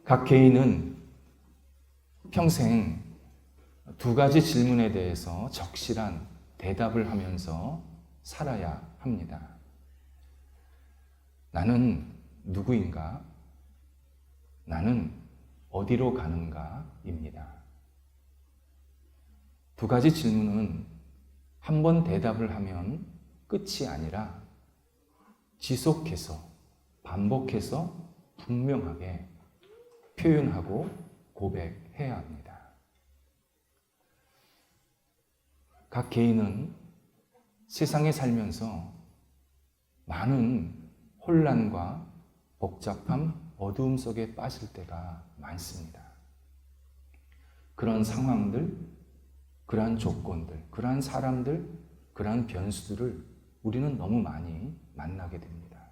각 개인은 평생 두 가지 질문에 대해서 적실한 대답을 하면서 살아야 합니다. 나는 누구인가? 나는 어디로 가는가?입니다. 두 가지 질문은 한 번 대답을 하면 끝이 아니라 지속해서 반복해서 분명하게 표현하고 고백해야 합니다. 각 개인은 세상에 살면서 많은 혼란과 복잡함, 어두움 속에 빠질 때가 많습니다. 그런 상황들, 그러한 조건들, 그러한 사람들, 그러한 변수들을 우리는 너무 많이 만나게 됩니다.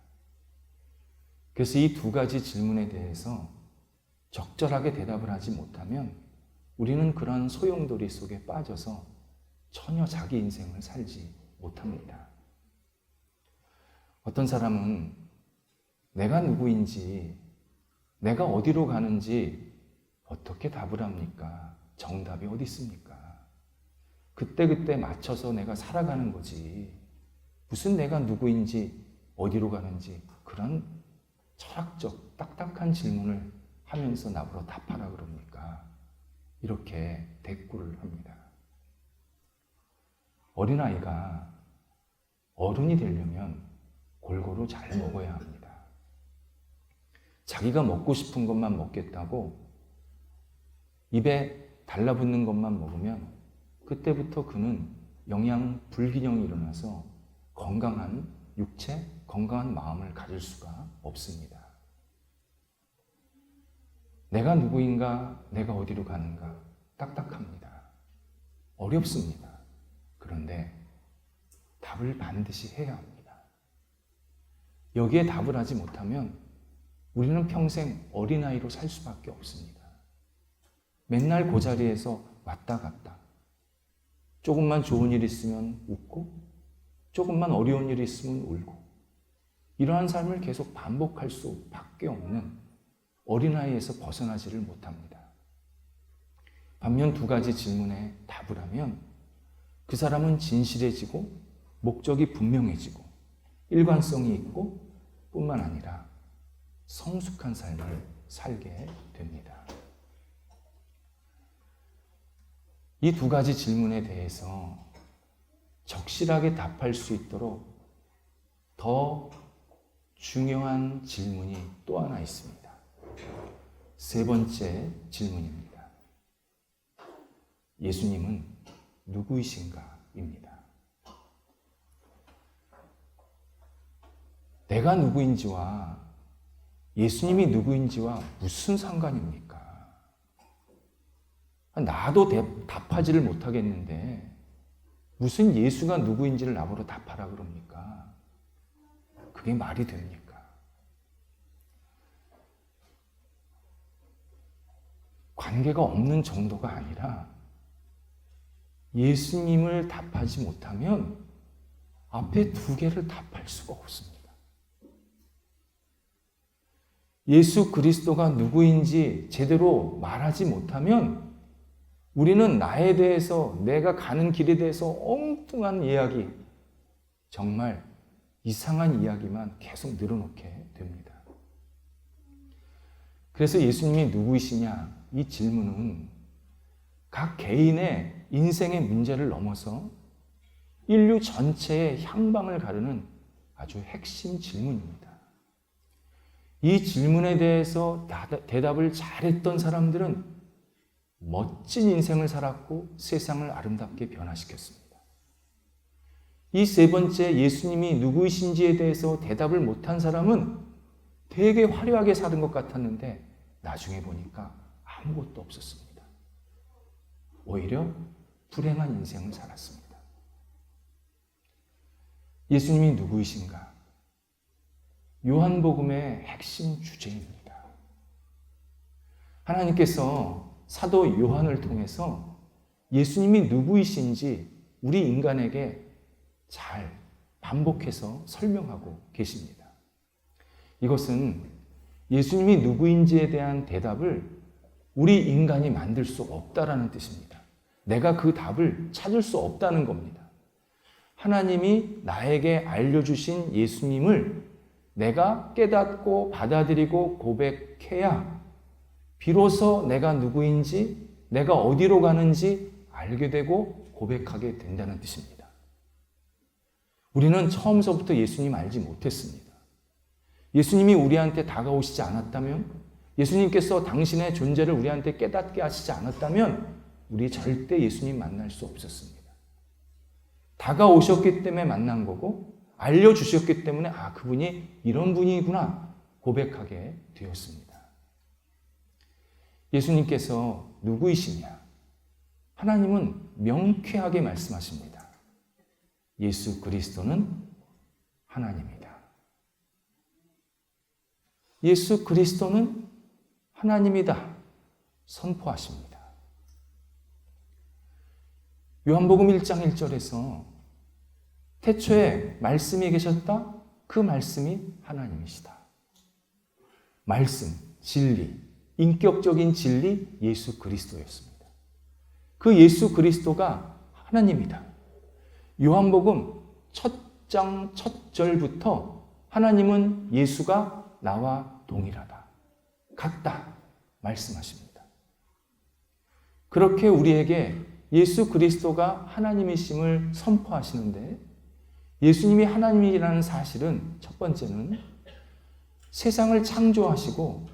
그래서 이 두 가지 질문에 대해서 적절하게 대답을 하지 못하면 우리는 그런 소용돌이 속에 빠져서 전혀 자기 인생을 살지 못합니다. 어떤 사람은 내가 누구인지, 내가 어디로 가는지 어떻게 답을 합니까? 정답이 어디 있습니까? 그때그때 맞춰서 내가 살아가는 거지. 무슨 내가 누구인지, 어디로 가는지 그런 철학적, 딱딱한 질문을 하면서 나보러 답하라 그럽니까? 이렇게 대꾸를 합니다. 어린아이가 어른이 되려면 골고루 잘 먹어야 합니다. 자기가 먹고 싶은 것만 먹겠다고 입에 달라붙는 것만 먹으면 그때부터 그는 영양 불균형이 일어나서 건강한 육체, 건강한 마음을 가질 수가 없습니다. 내가 누구인가, 내가 어디로 가는가 딱딱합니다. 어렵습니다. 그런데 답을 반드시 해야 합니다. 여기에 답을 하지 못하면 우리는 평생 어린아이로 살 수밖에 없습니다. 맨날 그 자리에서 왔다 갔다. 조금만 좋은 일 있으면 웃고, 조금만 어려운 일이 있으면 울고, 이러한 삶을 계속 반복할 수밖에 없는 어린아이에서 벗어나지를 못합니다. 반면 두 가지 질문에 답을 하면 그 사람은 진실해지고 목적이 분명해지고 일관성이 있고 뿐만 아니라 성숙한 삶을 살게 됩니다. 이 두 가지 질문에 대해서 적실하게 답할 수 있도록 더 중요한 질문이 또 하나 있습니다. 세 번째 질문입니다. 예수님은 누구이신가?입니다. 내가 누구인지와 예수님이 누구인지와 무슨 상관입니까? 나도 답하지를 못하겠는데 무슨 예수가 누구인지를 나보러 답하라 그럽니까? 그게 말이 됩니까? 관계가 없는 정도가 아니라 예수님을 답하지 못하면 앞에 두 개를 답할 수가 없습니다. 예수 그리스도가 누구인지 제대로 말하지 못하면 우리는 나에 대해서, 내가 가는 길에 대해서 엉뚱한 이야기, 정말 이상한 이야기만 계속 늘어놓게 됩니다. 그래서 예수님이 누구이시냐? 이 질문은 각 개인의 인생의 문제를 넘어서 인류 전체의 향방을 가르는 아주 핵심 질문입니다. 이 질문에 대해서 대답을 잘했던 사람들은 멋진 인생을 살았고 세상을 아름답게 변화시켰습니다. 이 세 번째 예수님이 누구이신지에 대해서 대답을 못한 사람은 되게 화려하게 사는 것 같았는데 나중에 보니까 아무것도 없었습니다. 오히려 불행한 인생을 살았습니다. 예수님이 누구이신가? 요한복음의 핵심 주제입니다. 하나님께서 사도 요한을 통해서 예수님이 누구이신지 우리 인간에게 잘 반복해서 설명하고 계십니다. 이것은 예수님이 누구인지에 대한 대답을 우리 인간이 만들 수 없다라는 뜻입니다. 내가 그 답을 찾을 수 없다는 겁니다. 하나님이 나에게 알려주신 예수님을 내가 깨닫고 받아들이고 고백해야 비로소 내가 누구인지, 내가 어디로 가는지 알게 되고 고백하게 된다는 뜻입니다. 우리는 처음서부터 예수님 알지 못했습니다. 예수님이 우리한테 다가오시지 않았다면, 예수님께서 당신의 존재를 우리한테 깨닫게 하시지 않았다면 우리 절대 예수님 만날 수 없었습니다. 다가오셨기 때문에 만난 거고, 알려주셨기 때문에 그분이 이런 분이구나 고백하게 되었습니다. 예수님께서 누구이시냐? 하나님은 명쾌하게 말씀하십니다. 예수 그리스도는 하나님이다. 예수 그리스도는 하나님이다 선포하십니다. 요한복음 1장 1절에서 태초에 말씀이 계셨다. 그 말씀이 하나님이시다. 말씀, 진리, 인격적인 진리 예수 그리스도였습니다. 그 예수 그리스도가 하나님이다. 요한복음 첫 장 첫 절부터 하나님은 예수가 나와 동일하다, 같다 말씀하십니다. 그렇게 우리에게 예수 그리스도가 하나님이심을 선포하시는데, 예수님이 하나님이라는 사실은 첫 번째는 세상을 창조하시고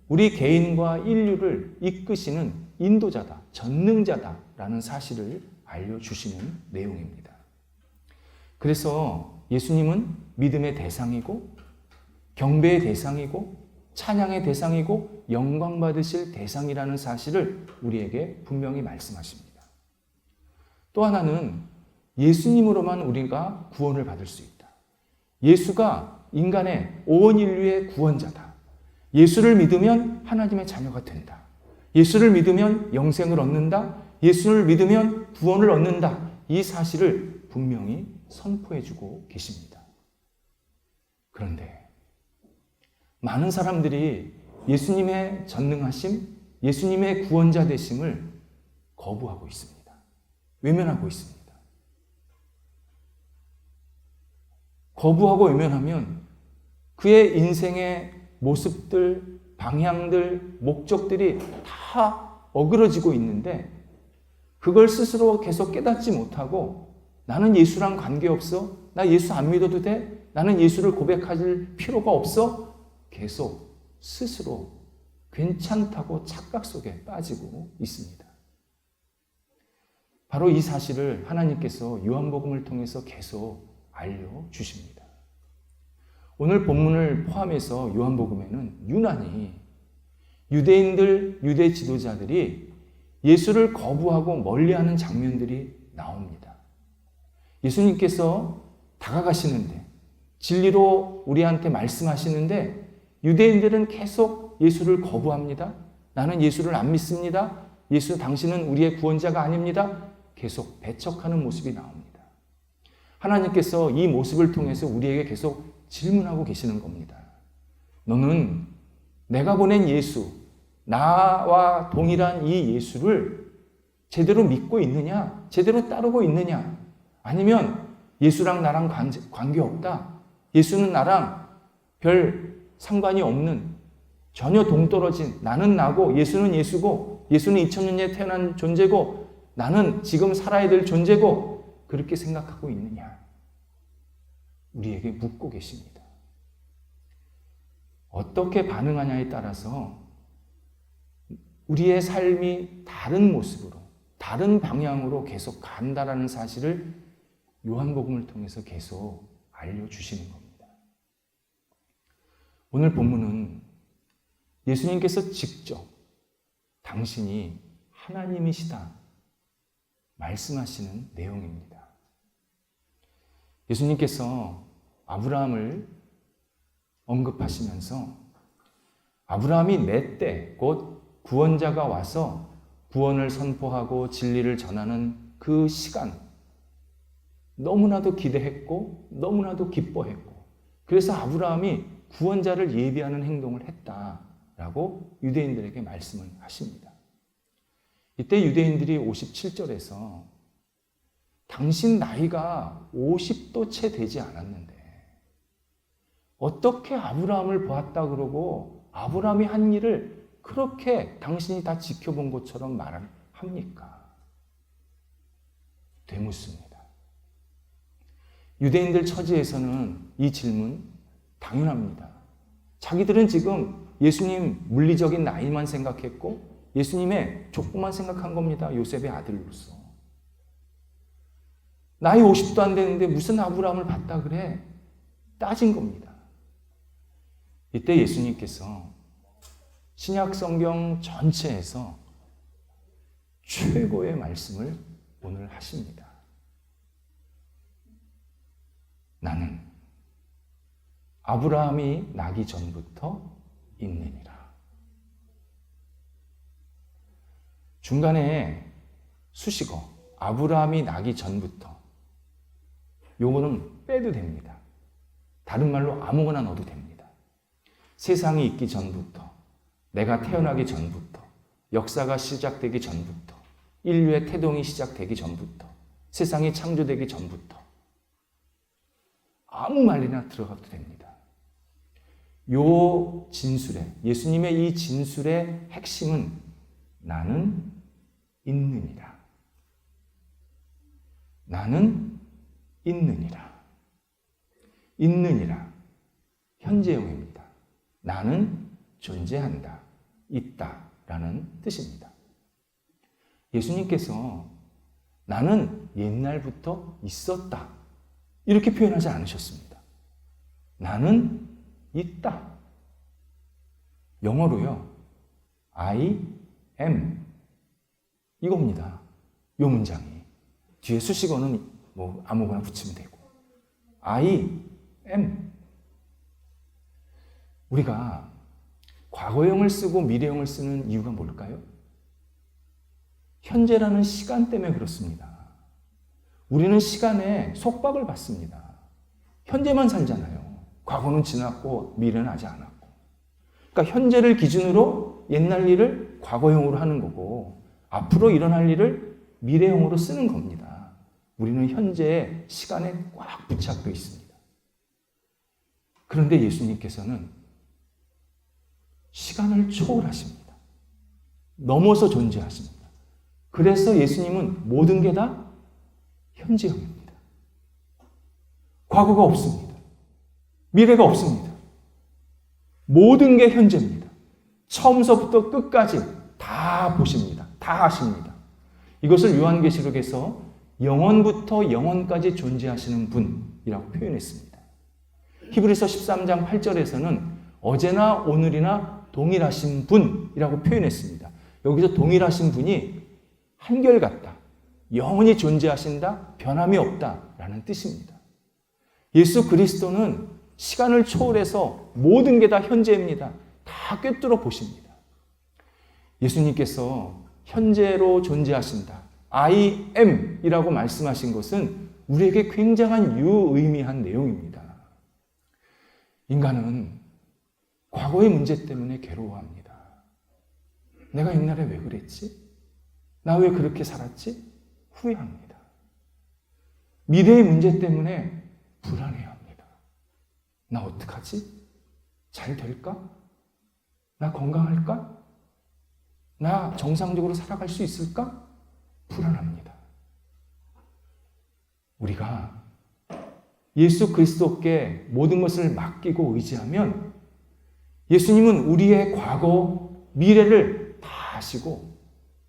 우리 개인과 인류를 이끄시는 인도자다, 전능자다라는 사실을 알려주시는 내용입니다. 그래서 예수님은 믿음의 대상이고 경배의 대상이고 찬양의 대상이고 영광 받으실 대상이라는 사실을 우리에게 분명히 말씀하십니다. 또 하나는 예수님으로만 우리가 구원을 받을 수 있다. 예수가 인간의 온 인류의 구원자다. 예수를 믿으면 하나님의 자녀가 된다. 예수를 믿으면 영생을 얻는다. 예수를 믿으면 구원을 얻는다. 이 사실을 분명히 선포해주고 계십니다. 그런데 많은 사람들이 예수님의 전능하심, 예수님의 구원자 되심을 거부하고 있습니다. 외면하고 있습니다. 거부하고 외면하면 그의 인생의 모습들, 방향들, 목적들이 다 어그러지고 있는데, 그걸 스스로 계속 깨닫지 못하고 나는 예수랑 관계없어? 나 예수 안 믿어도 돼? 나는 예수를 고백할 필요가 없어? 계속 스스로 괜찮다고 착각 속에 빠지고 있습니다. 바로 이 사실을 하나님께서 요한복음을 통해서 계속 알려주십니다. 오늘 본문을 포함해서 요한복음에는 유난히 유대인들, 유대 지도자들이 예수를 거부하고 멀리하는 장면들이 나옵니다. 예수님께서 다가가시는데, 진리로 우리한테 말씀하시는데 유대인들은 계속 예수를 거부합니다. 나는 예수를 안 믿습니다. 예수 당신은 우리의 구원자가 아닙니다. 계속 배척하는 모습이 나옵니다. 하나님께서 이 모습을 통해서 우리에게 계속 질문하고 계시는 겁니다. 너는 내가 보낸 예수, 나와 동일한 이 예수를 제대로 믿고 있느냐? 제대로 따르고 있느냐? 아니면 예수랑 나랑 관계없다. 예수는 나랑 별 상관이 없는, 전혀 동떨어진, 나는 나고 예수는 예수고 예수는 2000년에 태어난 존재고 나는 지금 살아야 될 존재고 그렇게 생각하고 있느냐? 우리에게 묻고 계십니다. 어떻게 반응하냐에 따라서 우리의 삶이 다른 모습으로, 다른 방향으로 계속 간다라는 사실을 요한복음을 통해서 계속 알려주시는 겁니다. 오늘 본문은 예수님께서 직접 당신이 하나님이시다 말씀하시는 내용입니다. 예수님께서 아브라함을 언급하시면서 아브라함이 내 때 곧 구원자가 와서 구원을 선포하고 진리를 전하는 그 시간 너무나도 기대했고 너무나도 기뻐했고, 그래서 아브라함이 구원자를 예비하는 행동을 했다라고 유대인들에게 말씀을 하십니다. 이때 유대인들이 57절에서 당신 나이가 50도 채 되지 않았는데 어떻게 아브라함을 보았다 그러고 아브라함이 한 일을 그렇게 당신이 다 지켜본 것처럼 말을 합니까? 되묻습니다. 유대인들 처지에서는 이 질문 당연합니다. 자기들은 지금 예수님 물리적인 나이만 생각했고 예수님의 족보만 생각한 겁니다. 요셉의 아들로서. 나이 50도 안 되는데 무슨 아브라함을 봤다 그래? 따진 겁니다. 이때 예수님께서 신약 성경 전체에서 최고의 말씀을 오늘 하십니다. 나는 아브라함이 나기 전부터 있느니라. 중간에 수식어 아브라함이 나기 전부터 요거는 빼도 됩니다. 다른 말로 아무거나 넣어도 됩니다. 세상이 있기 전부터, 내가 태어나기 전부터, 역사가 시작되기 전부터, 인류의 태동이 시작되기 전부터, 세상이 창조되기 전부터 아무 말이나 들어가도 됩니다. 요 진술에, 예수님의 이 진술의 핵심은 나는 있느니라. 나는 있느니라. 있느니라. 현재형입니다. 나는 존재한다. 있다. 라는 뜻입니다. 예수님께서 나는 옛날부터 있었다. 이렇게 표현하지 않으셨습니다. 나는 있다. 영어로요. I am. 이겁니다. 요 문장이. 뒤에 수식어는 뭐 아무거나 붙이면 되고. I am. 우리가 과거형을 쓰고 미래형을 쓰는 이유가 뭘까요? 현재라는 시간 때문에 그렇습니다. 우리는 시간에 속박을 받습니다. 현재만 살잖아요. 과거는 지났고 미래는 아직 않았고. 그러니까 현재를 기준으로 옛날 일을 과거형으로 하는 거고 앞으로 일어날 일을 미래형으로 쓰는 겁니다. 우리는 현재의 시간에 꽉 붙잡혀 있습니다. 그런데 예수님께서는 시간을 초월하십니다. 넘어서 존재하십니다. 그래서 예수님은 모든 게 다 현재형입니다. 과거가 없습니다. 미래가 없습니다. 모든 게 현재입니다. 처음서부터 끝까지 다 보십니다. 다 아십니다. 이것을 요한계시록에서 영원부터 영원까지 존재하시는 분이라고 표현했습니다. 히브리서 13장 8절에서는 어제나 오늘이나 동일하신 분이라고 표현했습니다. 여기서 동일하신 분이 한결같다. 영원히 존재하신다. 변함이 없다라는 뜻입니다. 예수 그리스도는 시간을 초월해서 모든 게 다 현재입니다. 다 꿰뚫어 보십니다. 예수님께서 현재로 존재하신다. I am 이라고 말씀하신 것은 우리에게 굉장한 유의미한 내용입니다. 인간은 과거의 문제 때문에 괴로워합니다. 내가 옛날에 왜 그랬지? 나 왜 그렇게 살았지? 후회합니다. 미래의 문제 때문에 불안해합니다. 나 어떡하지? 잘 될까? 나 건강할까? 나 정상적으로 살아갈 수 있을까? 불안합니다. 우리가 예수 그리스도께 모든 것을 맡기고 의지하면 예수님은 우리의 과거, 미래를 다 아시고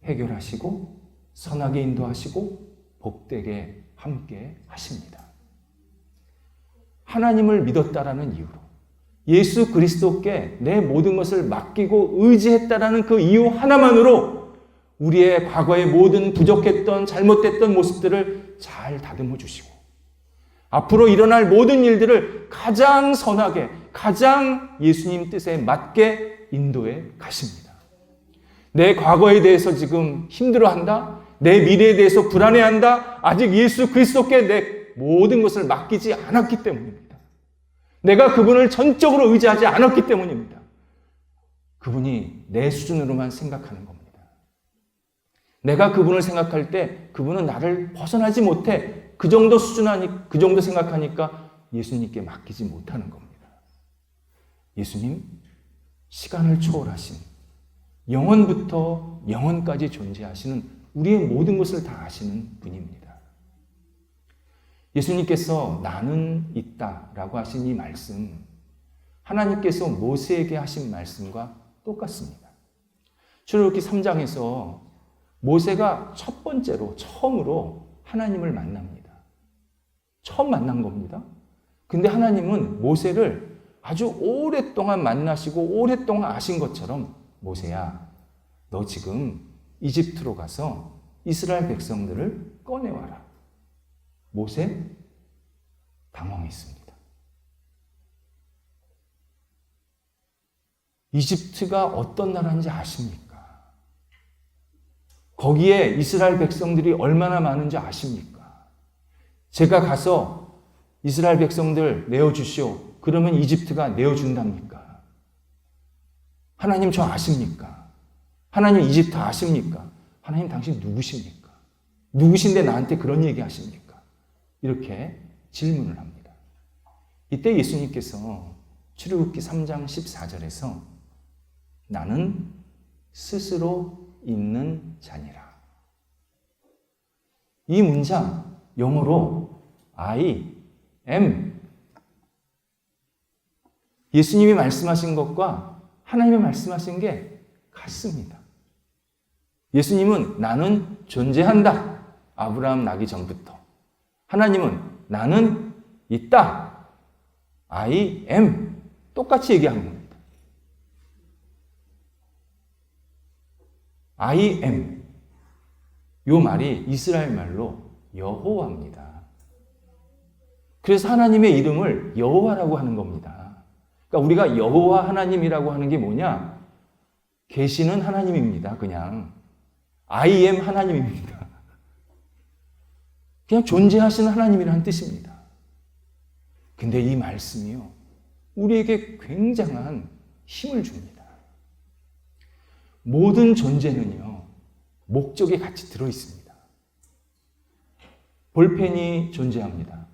해결하시고 선하게 인도하시고 복되게 함께 하십니다. 하나님을 믿었다라는 이유로 예수 그리스도께 내 모든 것을 맡기고 의지했다라는 그 이유 하나만으로 우리의 과거의 모든 부족했던 잘못됐던 모습들을 잘 다듬어 주시고 앞으로 일어날 모든 일들을 가장 선하게 가장 예수님 뜻에 맞게 인도해 가십니다. 내 과거에 대해서 지금 힘들어한다? 내 미래에 대해서 불안해한다? 아직 예수 그리스도께 내 모든 것을 맡기지 않았기 때문입니다. 내가 그분을 전적으로 의지하지 않았기 때문입니다. 그분이 내 수준으로만 생각하는 겁니다. 내가 그분을 생각할 때 그분은 나를 벗어나지 못해. 그 정도 그 정도 생각하니까 예수님께 맡기지 못하는 겁니다. 예수님, 시간을 초월하신, 영원부터 영원까지 존재하시는 우리의 모든 것을 다 아시는 분입니다. 예수님께서 나는 있다라고 하신 이 말씀, 하나님께서 모세에게 하신 말씀과 똑같습니다. 출애굽기 3장에서 모세가 첫 번째로 처음으로 하나님을 만납니다. 처음 만난 겁니다. 근데 하나님은 모세를 아주 오랫동안 만나시고 오랫동안 아신 것처럼 모세야, 너 지금 이집트로 가서 이스라엘 백성들을 꺼내와라. 모세 당황했습니다. 이집트가 어떤 나라인지 아십니까? 거기에 이스라엘 백성들이 얼마나 많은지 아십니까? 제가 가서 이스라엘 백성들 내어주시오. 그러면 이집트가 내어준답니까? 하나님 저 아십니까? 하나님 이집트 아십니까? 하나님 당신 누구십니까? 누구신데 나한테 그런 얘기 하십니까? 이렇게 질문을 합니다. 이때 예수님께서 출애굽기 3장 14절에서 나는 스스로 있는 자니라. 이 문장 영어로 I am, 예수님이 말씀하신 것과 하나님이 말씀하신 게 같습니다. 예수님은 나는 존재한다. 아브라함 나기 전부터. 하나님은 나는 있다. I am. 똑같이 얘기하는 겁니다. I am. 이 말이 이스라엘 말로 여호와입니다. 그래서 하나님의 이름을 여호와라고 하는 겁니다. 그러니까 우리가 여호와 하나님이라고 하는 게 뭐냐? 계시는 하나님입니다. 그냥 I am 하나님입니다. 그냥 존재하시는 하나님이라는 뜻입니다. 근데 이 말씀이요, 우리에게 굉장한 힘을 줍니다. 모든 존재는요, 목적이 같이 들어있습니다. 볼펜이 존재합니다.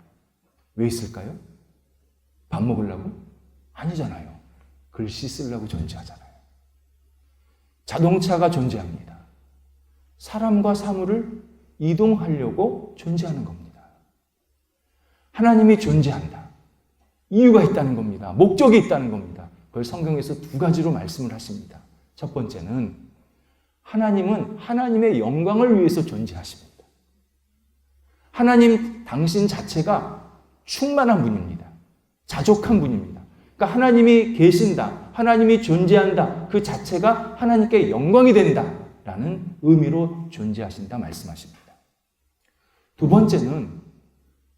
왜 있을까요? 밥 먹으려고? 아니잖아요. 글씨 쓰려고 존재하잖아요. 자동차가 존재합니다. 사람과 사물을 이동하려고 존재하는 겁니다. 하나님이 존재한다. 이유가 있다는 겁니다. 목적이 있다는 겁니다. 그걸 성경에서 두 가지로 말씀을 하십니다. 첫 번째는 하나님은 하나님의 영광을 위해서 존재하십니다. 하나님 당신 자체가 충만한 분입니다. 자족한 분입니다. 그러니까 하나님이 계신다, 하나님이 존재한다, 그 자체가 하나님께 영광이 된다라는 의미로 존재하신다 말씀하십니다. 두 번째는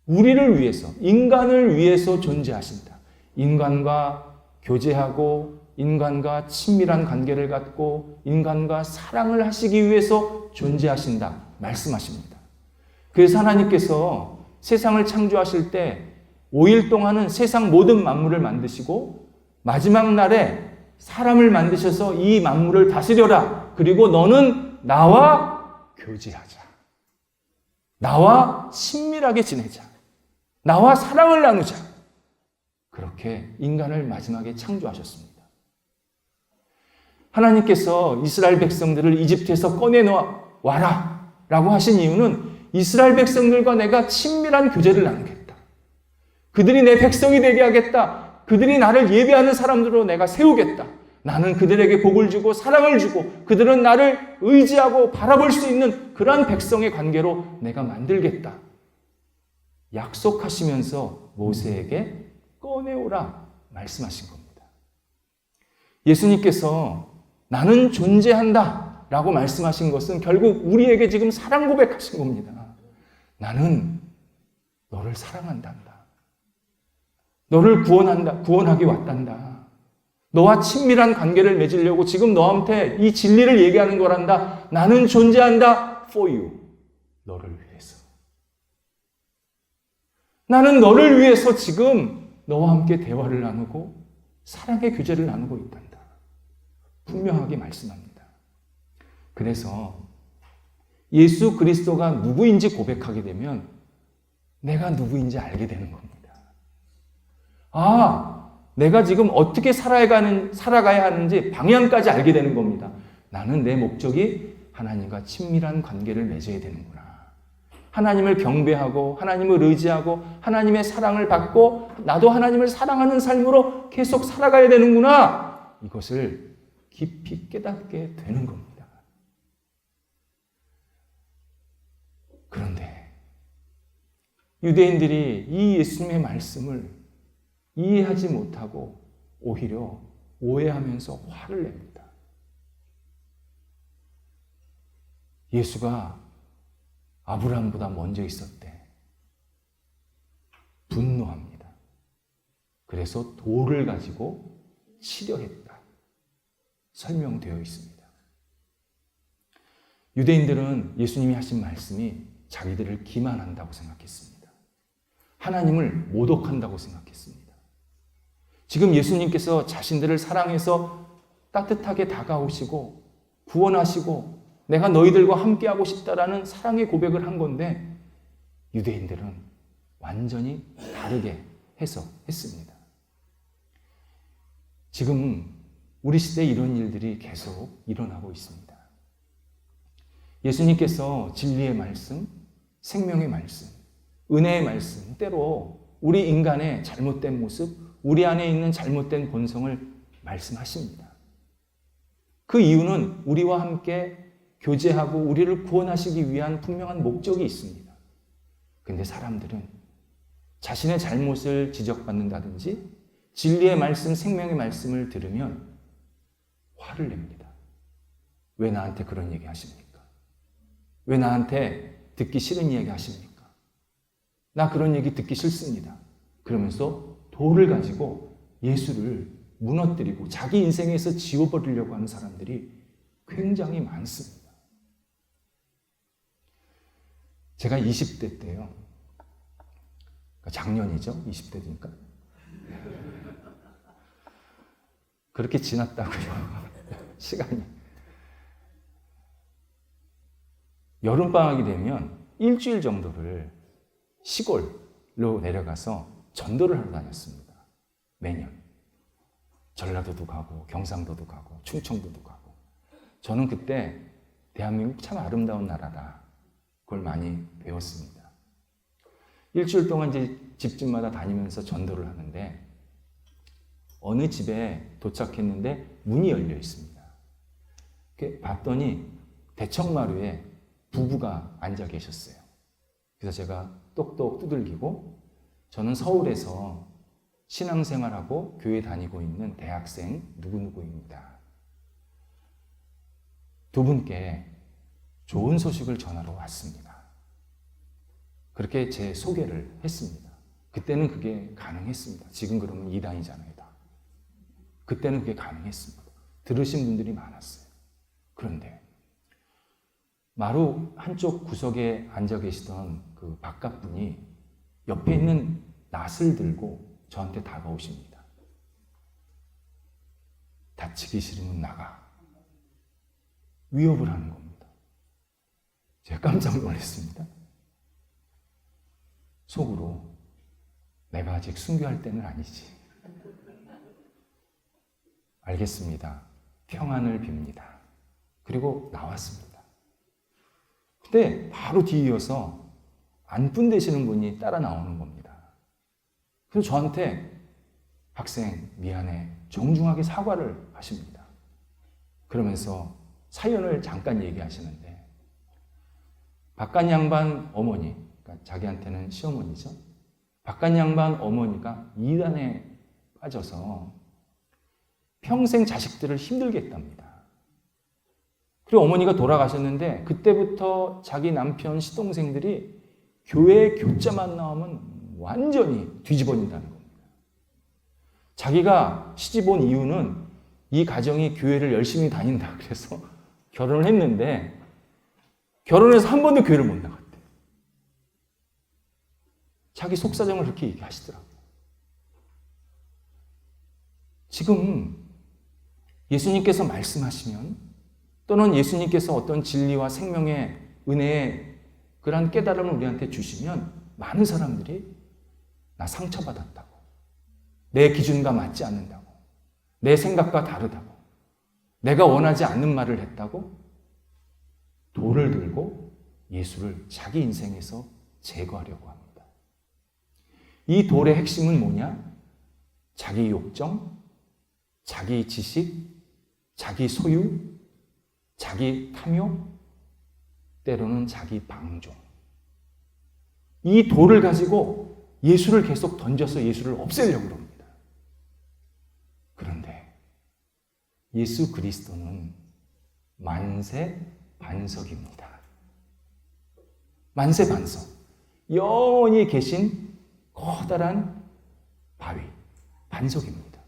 우리를 위해서, 인간을 위해서 존재하신다. 인간과 교제하고 인간과 친밀한 관계를 갖고 인간과 사랑을 하시기 위해서 존재하신다 말씀하십니다. 그래서 하나님께서 세상을 창조하실 때 5일 동안은 세상 모든 만물을 만드시고 마지막 날에 사람을 만드셔서 이 만물을 다스려라. 그리고 너는 나와 교제하자. 나와 친밀하게 지내자. 나와 사랑을 나누자. 그렇게 인간을 마지막에 창조하셨습니다. 하나님께서 이스라엘 백성들을 이집트에서 꺼내놓아라 라고 하신 이유는 이스라엘 백성들과 내가 친밀한 교제를 나누겠다. 그들이 내 백성이 되게 하겠다. 그들이 나를 예배하는 사람들로 내가 세우겠다. 나는 그들에게 복을 주고 사랑을 주고 그들은 나를 의지하고 바라볼 수 있는 그러한 백성의 관계로 내가 만들겠다. 약속하시면서 모세에게 꺼내오라 말씀하신 겁니다. 예수님께서 나는 존재한다 라고 말씀하신 것은 결국 우리에게 지금 사랑 고백하신 겁니다. 나는 너를 사랑한다. 너를 구원하기 왔단다. 너와 친밀한 관계를 맺으려고 지금 너한테 이 진리를 얘기하는 거란다. 나는 존재한다. For you. 너를 위해서. 나는 너를 위해서 지금 너와 함께 대화를 나누고 사랑의 교제를 나누고 있단다. 분명하게 말씀합니다. 그래서 예수 그리스도가 누구인지 고백하게 되면 내가 누구인지 알게 되는 겁니다. 내가 지금 어떻게 살아가야 하는지 방향까지 알게 되는 겁니다. 나는 내 목적이 하나님과 친밀한 관계를 맺어야 되는구나. 하나님을 경배하고 하나님을 의지하고 하나님의 사랑을 받고 나도 하나님을 사랑하는 삶으로 계속 살아가야 되는구나. 이것을 깊이 깨닫게 되는 겁니다. 그런데 유대인들이 이 예수님의 말씀을 이해하지 못하고 오히려 오해하면서 화를 냅니다. 예수가 아브라함보다 먼저 있었대. 분노합니다. 그래서 돌을 가지고 치려 했다. 설명되어 있습니다. 유대인들은 예수님이 하신 말씀이 자기들을 기만한다고 생각했습니다. 하나님을 모독한다고 생각했습니다. 지금 예수님께서 자신들을 사랑해서 따뜻하게 다가오시고 구원하시고 내가 너희들과 함께하고 싶다라는 사랑의 고백을 한 건데 유대인들은 완전히 다르게 해석했습니다. 지금 우리 시대에 이런 일들이 계속 일어나고 있습니다. 예수님께서 진리의 말씀, 생명의 말씀, 은혜의 말씀, 때로 우리 인간의 잘못된 모습, 우리 안에 있는 잘못된 본성을 말씀하십니다. 그 이유는 우리와 함께 교제하고 우리를 구원하시기 위한 분명한 목적이 있습니다. 그런데 사람들은 자신의 잘못을 지적받는다든지 진리의 말씀, 생명의 말씀을 들으면 화를 냅니다. 왜 나한테 그런 얘기 하십니까? 왜 나한테 듣기 싫은 이야기 하십니까? 나 그런 얘기 듣기 싫습니다. 그러면서 돌을 가지고 예수를 무너뜨리고 자기 인생에서 지워버리려고 하는 사람들이 굉장히 많습니다. 제가 20대 때요. 작년이죠. 20대니까. 그렇게 지났다고요. 시간이. 여름방학이 되면 일주일 정도를 시골로 내려가서 전도를 하러 다녔습니다. 매년. 전라도도 가고 경상도도 가고 충청도도 가고. 저는 그때 대한민국 참 아름다운 나라다. 그걸 많이 배웠습니다. 일주일 동안 이제 집집마다 다니면서 전도를 하는데 어느 집에 도착했는데 문이 열려 있습니다. 봤더니 대청마루에 부부가 앉아 계셨어요. 그래서 제가 똑똑 두들기고 저는 서울에서 신앙생활하고 교회 다니고 있는 대학생 누구누구입니다. 두 분께 좋은 소식을 전하러 왔습니다. 그렇게 제 소개를 했습니다. 그때는 그게 가능했습니다. 지금 그러면 이단이잖아요. 다. 그때는 그게 가능했습니다. 들으신 분들이 많았어요. 그런데 마루 한쪽 구석에 앉아 계시던 그 바깥 분이 옆에 있는 낫을 들고 저한테 다가오십니다. 다치기 싫으면 나가. 위협을 하는 겁니다. 제가 깜짝 놀랐습니다. 속으로 내가 아직 순교할 때는 아니지. 알겠습니다. 평안을 빕니다. 그리고 나왔습니다. 근데 바로 뒤이어서 안분 되시는 분이 따라 나오는 겁니다. 그래서 저한테 학생 미안해 정중하게 사과를 하십니다. 그러면서 사연을 잠깐 얘기하시는데 바깥 양반 어머니, 그러니까 자기한테는 시어머니죠. 바깥 양반 어머니가 이단에 빠져서 평생 자식들을 힘들게 했답니다. 그리고 어머니가 돌아가셨는데 그때부터 자기 남편 시동생들이 교회 교자만 나오면 완전히 뒤집어진다는 겁니다. 자기가 시집 온 이유는 이 가정이 교회를 열심히 다닌다 그래서 결혼을 했는데 결혼해서 한 번도 교회를 못 나갔대. 자기 속사정을 그렇게 얘기하시더라고요. 지금 예수님께서 말씀하시면 또는 예수님께서 어떤 진리와 생명의 은혜의 그런 깨달음을 우리한테 주시면 많은 사람들이 나 상처받았다고, 내 기준과 맞지 않는다고, 내 생각과 다르다고, 내가 원하지 않는 말을 했다고 돌을 들고 예수를 자기 인생에서 제거하려고 합니다. 이 돌의 핵심은 뭐냐? 자기 욕정, 자기 지식, 자기 소유, 자기 탐욕, 때로는 자기 방종. 이 돌을 가지고 예수를 계속 던져서 예수를 없애려고 합니다. 그런데 예수 그리스도는 만세 반석입니다. 만세 반석. 영원히 계신 커다란 바위, 반석입니다.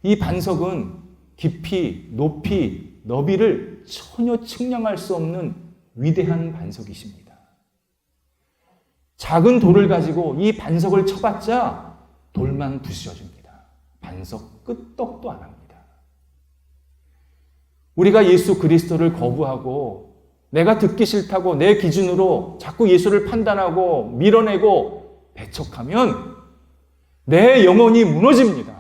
이 반석은 깊이, 높이, 너비를 전혀 측량할 수 없는 위대한 반석이십니다. 작은 돌을 가지고 이 반석을 쳐봤자 돌만 부서집니다. 반석 끄떡도 안 합니다. 우리가 예수 그리스도를 거부하고 내가 듣기 싫다고 내 기준으로 자꾸 예수를 판단하고 밀어내고 배척하면 내 영혼이 무너집니다.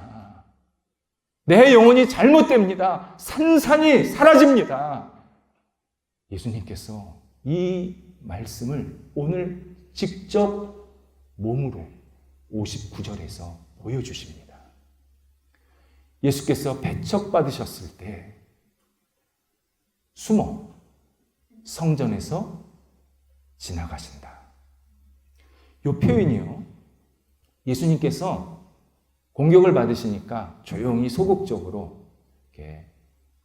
내 영혼이 잘못됩니다. 산산이 사라집니다. 예수님께서 이 말씀을 오늘 직접 몸으로 59절에서 보여주십니다. 예수께서 배척받으셨을 때 숨어 성전에서 지나가신다. 이 표현이요, 예수님께서 공격을 받으시니까 조용히 소극적으로 이렇게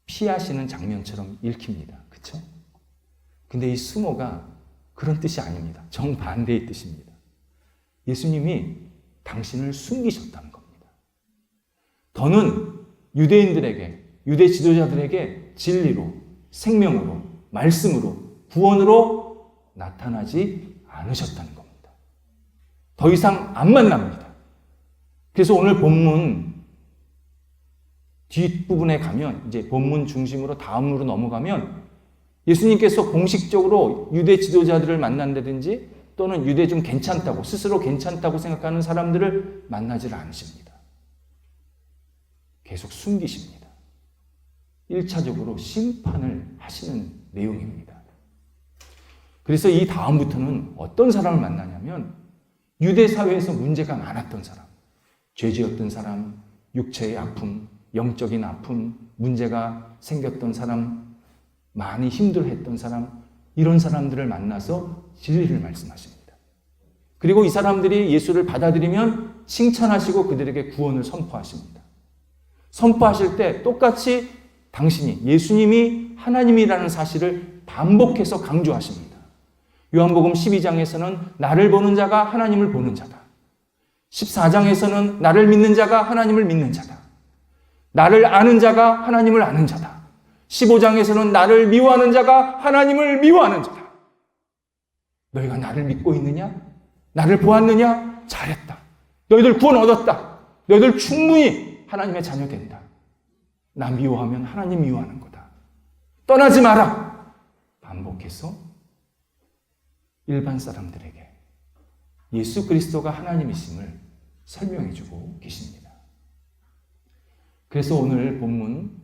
피하시는 장면처럼 읽힙니다. 그렇죠? 근데 이 숨어가 그런 뜻이 아닙니다. 정반대의 뜻입니다. 예수님이 당신을 숨기셨다는 겁니다. 더는 유대인들에게, 유대 지도자들에게 진리로, 생명으로, 말씀으로, 구원으로 나타나지 않으셨다는 겁니다. 더 이상 안 만납니다. 그래서 오늘 본문 뒷부분에 가면, 이제 본문 중심으로 다음으로 넘어가면 예수님께서 공식적으로 유대 지도자들을 만난다든지 또는 유대 좀 괜찮다고, 스스로 괜찮다고 생각하는 사람들을 만나질 않으십니다. 계속 숨기십니다. 1차적으로 심판을 하시는 내용입니다. 그래서 이 다음부터는 어떤 사람을 만나냐면 유대 사회에서 문제가 많았던 사람, 죄지었던 사람, 육체의 아픔, 영적인 아픔, 문제가 생겼던 사람, 많이 힘들어했던 사람, 이런 사람들을 만나서 진리를 말씀하십니다. 그리고 이 사람들이 예수를 받아들이면 칭찬하시고 그들에게 구원을 선포하십니다. 선포하실 때 똑같이 당신이, 예수님이 하나님이라는 사실을 반복해서 강조하십니다. 요한복음 12장에서는 나를 보는 자가 하나님을 보는 자다. 14장에서는 나를 믿는 자가 하나님을 믿는 자다. 나를 아는 자가 하나님을 아는 자다. 15장에서는 나를 미워하는 자가 하나님을 미워하는 자다. 너희가 나를 믿고 있느냐? 나를 보았느냐? 잘했다. 너희들 구원 얻었다. 너희들 충분히 하나님의 자녀 된다. 나 미워하면 하나님 미워하는 거다. 떠나지 마라. 반복해서 일반 사람들에게 예수 그리스도가 하나님이심을 설명해주고 계십니다. 그래서 오늘 본문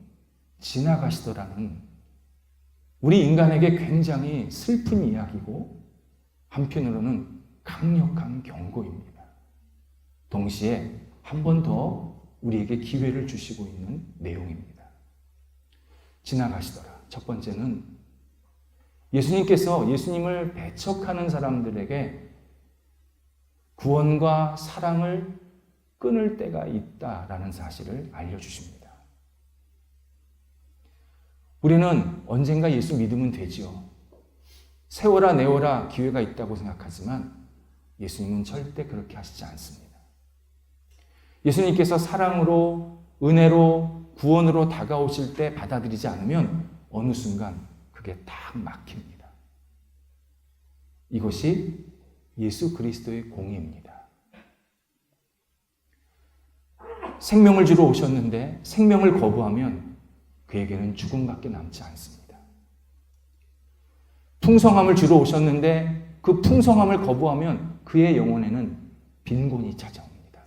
지나가시더라는 우리 인간에게 굉장히 슬픈 이야기고 한편으로는 강력한 경고입니다. 동시에 한 번 더 우리에게 기회를 주시고 있는 내용입니다. 지나가시더라. 첫 번째는 예수님께서 예수님을 배척하는 사람들에게 구원과 사랑을 끊을 때가 있다라는 사실을 알려주십니다. 우리는 언젠가 예수 믿으면 되지요. 세워라 내워라 기회가 있다고 생각하지만 예수님은 절대 그렇게 하시지 않습니다. 예수님께서 사랑으로, 은혜로, 구원으로 다가오실 때 받아들이지 않으면 어느 순간 그게 딱 막힙니다. 이것이 예수 그리스도의 공의입니다. 생명을 주러 오셨는데 생명을 거부하면 그에게는 죽음밖에 남지 않습니다. 풍성함을 주러 오셨는데 그 풍성함을 거부하면 그의 영혼에는 빈곤이 찾아옵니다.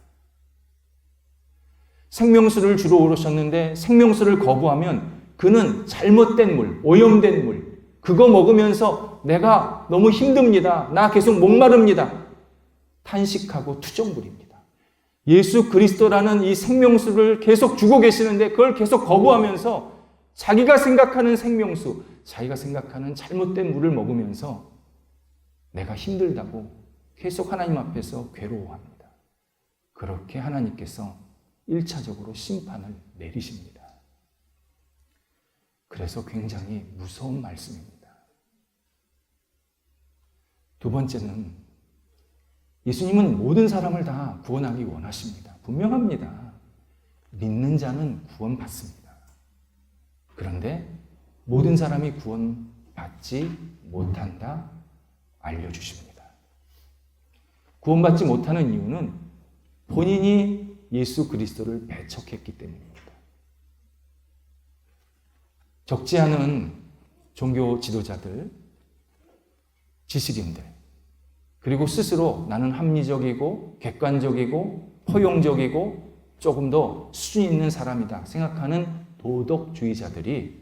생명수를 주러 오셨는데 생명수를 거부하면 그는 잘못된 물, 오염된 물, 그거 먹으면서 내가 너무 힘듭니다. 나 계속 목마릅니다. 탄식하고 투정 부립니다. 예수 그리스도라는 이 생명수를 계속 주고 계시는데 그걸 계속 거부하면서 자기가 생각하는 생명수, 자기가 생각하는 잘못된 물을 먹으면서 내가 힘들다고 계속 하나님 앞에서 괴로워합니다. 그렇게 하나님께서 1차적으로 심판을 내리십니다. 그래서 굉장히 무서운 말씀입니다. 두 번째는 예수님은 모든 사람을 다 구원하기 원하십니다. 분명합니다. 믿는 자는 구원받습니다. 그런데 모든 사람이 구원받지 못한다 알려주십니다. 구원받지 못하는 이유는 본인이 예수 그리스도를 배척했기 때문입니다. 적지 않은 종교 지도자들, 지식인들, 그리고 스스로 나는 합리적이고 객관적이고 포용적이고 조금 더 수준 있는 사람이다 생각하는 도덕주의자들이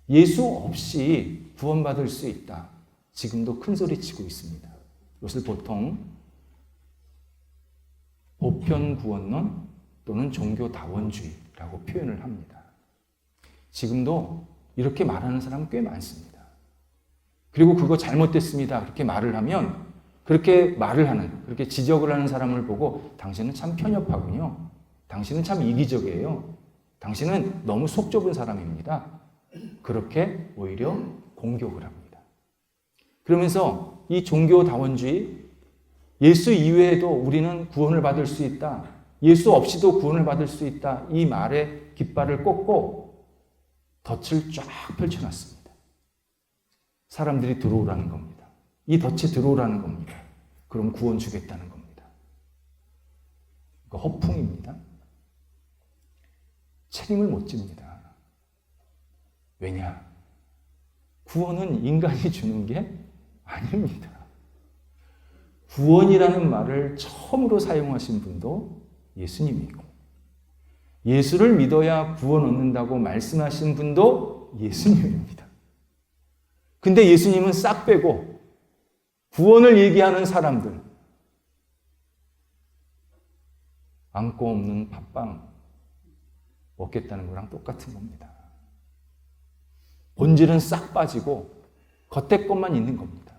예수 없이 구원받을 수 있다. 지금도 큰 소리치고 있습니다. 이것을 보통 보편구원론 또는 종교다원주의라고 표현을 합니다. 지금도 이렇게 말하는 사람은 꽤 많습니다. 그리고 그거 잘못됐습니다. 그렇게 말을 하면 그렇게 말을 하는, 그렇게 지적을 하는 사람을 보고 당신은 참 편협하군요. 당신은 참 이기적이에요. 당신은 너무 속 좁은 사람입니다. 그렇게 오히려 공격을 합니다. 그러면서 이 종교다원주의, 예수 이외에도 우리는 구원을 받을 수 있다. 예수 없이도 구원을 받을 수 있다. 이 말에 깃발을 꽂고 덫을 쫙 펼쳐놨습니다. 사람들이 들어오라는 겁니다. 이 덫에 들어오라는 겁니다. 그럼 구원 주겠다는 겁니다. 이거 허풍입니다. 책임을 못 집니다. 왜냐? 구원은 인간이 주는 게 아닙니다. 구원이라는 말을 처음으로 사용하신 분도 예수님이고, 예수를 믿어야 구원 얻는다고 말씀하신 분도 예수님입니다. 근데 예수님은 싹 빼고 구원을 얘기하는 사람들, 안고 없는 밥빵 먹겠다는 거랑 똑같은 겁니다. 본질은 싹 빠지고 겉에 것만 있는 겁니다.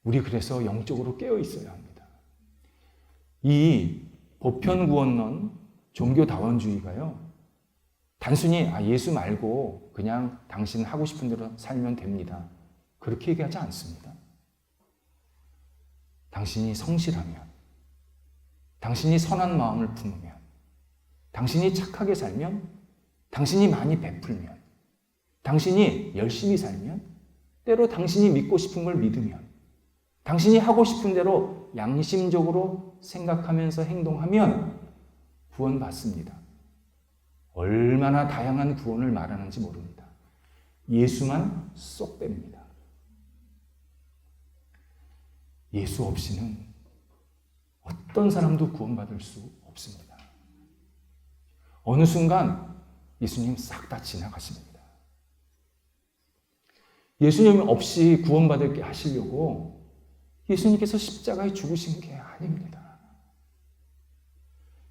우리 그래서 영적으로 깨어 있어야 합니다. 이 보편구원론, 종교다원주의가요, 단순히 예수 말고 그냥 당신 하고 싶은 대로 살면 됩니다. 그렇게 얘기하지 않습니다. 당신이 성실하면, 당신이 선한 마음을 품으면, 당신이 착하게 살면, 당신이 많이 베풀면, 당신이 열심히 살면, 때로 당신이 믿고 싶은 걸 믿으면, 당신이 하고 싶은 대로 양심적으로 생각하면서 행동하면 구원받습니다. 얼마나 다양한 구원을 말하는지 모릅니다. 예수만 쏙 뺍니다. 예수 없이는 어떤 사람도 구원받을 수 없습니다. 어느 순간 예수님 싹 다 지나가십니다. 예수님 없이 구원받을 게 하시려고 예수님께서 십자가에 죽으신 게 아닙니다.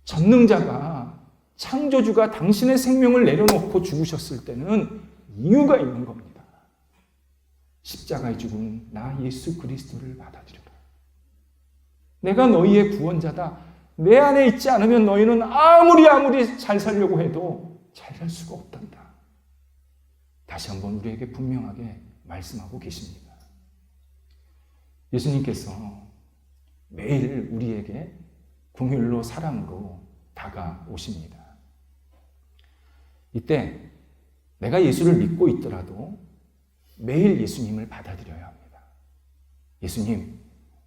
전능자가, 창조주가 당신의 생명을 내려놓고 죽으셨을 때는 이유가 있는 겁니다. 십자가에 죽은 나 예수 그리스도를 받아들여라. 내가 너희의 구원자다. 내 안에 있지 않으면 너희는 아무리 잘 살려고 해도 잘 살 수가 없단다. 다시 한번 우리에게 분명하게 말씀하고 계십니다. 예수님께서 매일 우리에게 긍휼로 사랑으로 다가오십니다. 이때 내가 예수를 믿고 있더라도 매일 예수님을 받아들여야 합니다. 예수님,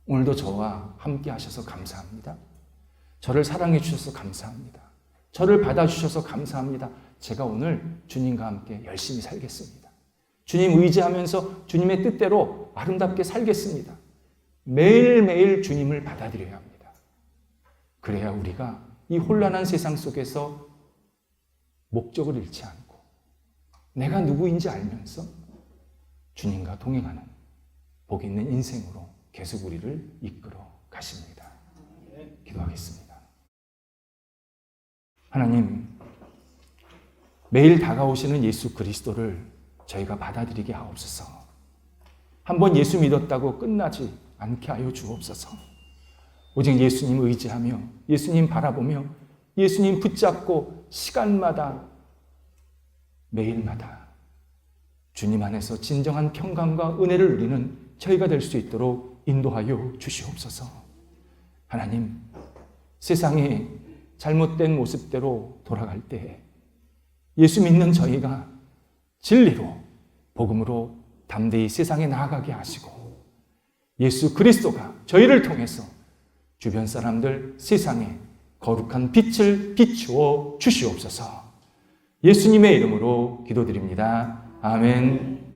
오늘도 저와 함께 하셔서 감사합니다. 저를 사랑해 주셔서 감사합니다. 저를 받아주셔서 감사합니다. 제가 오늘 주님과 함께 열심히 살겠습니다. 주님 의지하면서 주님의 뜻대로 아름답게 살겠습니다. 매일매일 주님을 받아들여야 합니다. 그래야 우리가 이 혼란한 세상 속에서 목적을 잃지 않고 내가 누구인지 알면서 주님과 동행하는 복 있는 인생으로 계속 우리를 이끌어 가십니다. 기도하겠습니다. 하나님, 매일 다가오시는 예수 그리스도를 저희가 받아들이게 하옵소서. 한번 예수 믿었다고 끝나지 않게 하여 주옵소서. 오직 예수님 의지하며 예수님 바라보며 예수님 붙잡고 시간마다 매일마다 주님 안에서 진정한 평강과 은혜를 누리는 저희가 될 수 있도록 인도하여 주시옵소서. 하나님, 세상의 잘못된 모습대로 돌아갈 때에 예수 믿는 저희가 진리로 복음으로 담대히 세상에 나아가게 하시고 예수 그리스도가 저희를 통해서 주변 사람들 세상에 거룩한 빛을 비추어 주시옵소서. 예수님의 이름으로 기도드립니다. 아멘.